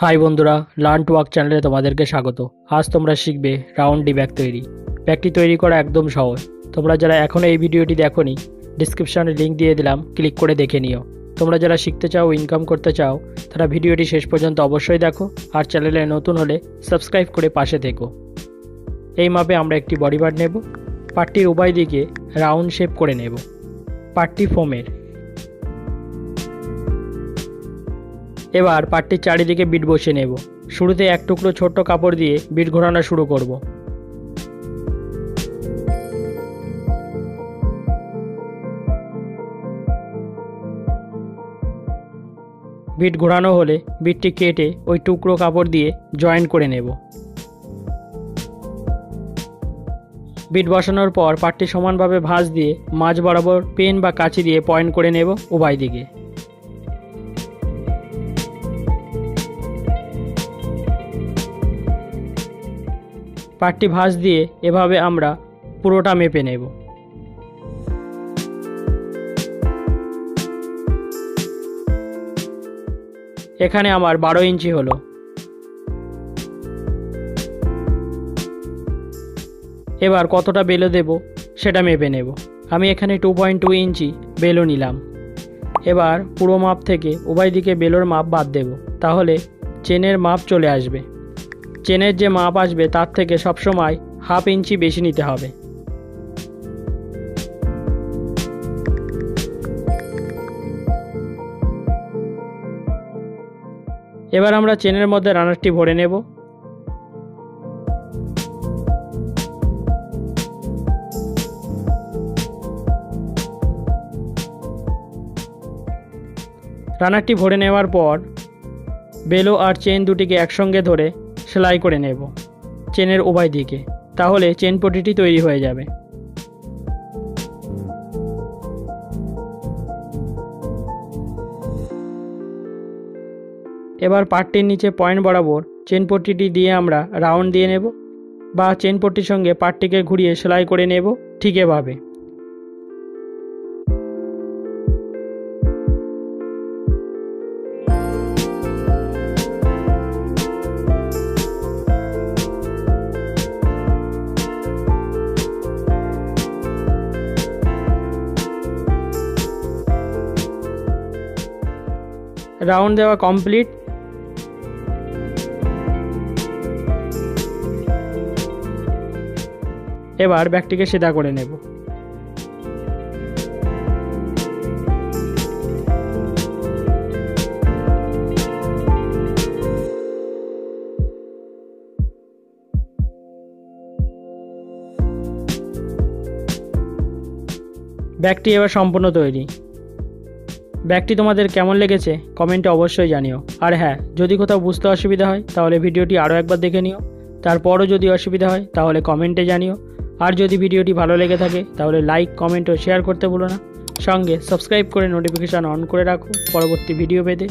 High বন্ধুরা, learn to work চ্যানেলে তোমাদেরকে স্বাগত। আজ তোমরা শিখবে রাউন্ড ডি ব্যাগ তৈরি। ব্যাগটি তৈরি করা একদম সহজ। তোমরা যারা এখনও এই ভিডিওটি দেখোনি, ডিসক্রিপশনে লিঙ্ক দিয়ে দিলাম, ক্লিক করে দেখে নিও। তোমরা যারা শিখতে চাও, ইনকাম করতে চাও, তারা ভিডিওটি শেষ পর্যন্ত অবশ্যই দেখো, আর চ্যানেলে নতুন হলে সাবস্ক্রাইব করে পাশে থেকো। এই মাপে আমরা একটি বডি পার্ট নেব। পার্টটির উভয় দিকে রাউন্ড শেপ করে নেব। পার্টটি ফোমের। এবার পার্টটির চারিদিকে বিট বসিয়ে নেব। শুরুতে এক টুকরো ছোট্ট কাপড় দিয়ে বিট ঘোরানো শুরু করব। বিট ঘোরানো হলে বিটটি কেটে ওই টুকরো কাপড় দিয়ে জয়েন্ট করে নেব। বিট বসানোর পর পার্টটি সমানভাবে ভাঁজ দিয়ে মাঝ বরাবর পেন বা কাঁচি দিয়ে পয়েন্ট করে নেব উভয় দিকে। পার্টটি ভাঁজ দিয়ে এভাবে আমরা পুরোটা মেপে নেব। এখানে আমার 12 ইঞ্চি হলো। এবার কতটা বেলো দেব সেটা মেপে নেব। আমি এখানে 2.2 ইঞ্চি বেলো নিলাম। এবার পুরো মাপ থেকে উভয় দিকে বেলোর মাপ বাদ দেব, তাহলে চেনের মাপ চলে আসবে। চেনের যে মাপ আসবে তার থেকে সবসময় হাফ ইঞ্চি বেশি নিতে হবে। এবার আমরা চেনের মধ্যে রানারটি ভরে নেব। রানারটি ভরে নেওয়ার পর বেলো আর চেন দুটিকে একসঙ্গে ধরে সেলাই করে নেব চেনের উভয় দিকে, তাহলে চেন পটিটি তৈরি হয়ে যাবে। এবার পার্টটির নিচে পয়েন্ট বরাবর চেন পট্টিটি দিয়ে আমরা রাউন্ড দিয়ে নেব, বা চেন পট্টির সঙ্গে পার্টটিকে ঘুরিয়ে সেলাই করে নেব ঠিক এভাবে। রাউন্ড দেওয়া কমপ্লিট। এবার ব্যাগটিকে সিধা করে নেব। ব্যাগটি এবার সম্পূর্ণ তৈরি। ব্যাগটি তোমাদের কেমন লেগেছে কমেন্টে অবশ্যই জানিও। আর হ্যাঁ, যদি কোথাও বুঝতে অসুবিধা হয় তাহলে ভিডিওটি আরও একবার দেখে নিও। তারপরও যদি অসুবিধা হয় তাহলে কমেন্টে জানিও। আর যদি ভিডিওটি ভালো লেগে থাকে তাহলে লাইক, কমেন্ট ও শেয়ার করতে ভুলো না। সঙ্গে সাবস্ক্রাইব করে নোটিফিকেশান অন করে রাখো পরবর্তী ভিডিও পেতে।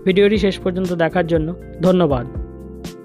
ভিডিওটি শেষ পর্যন্ত দেখার জন্য ধন্যবাদ।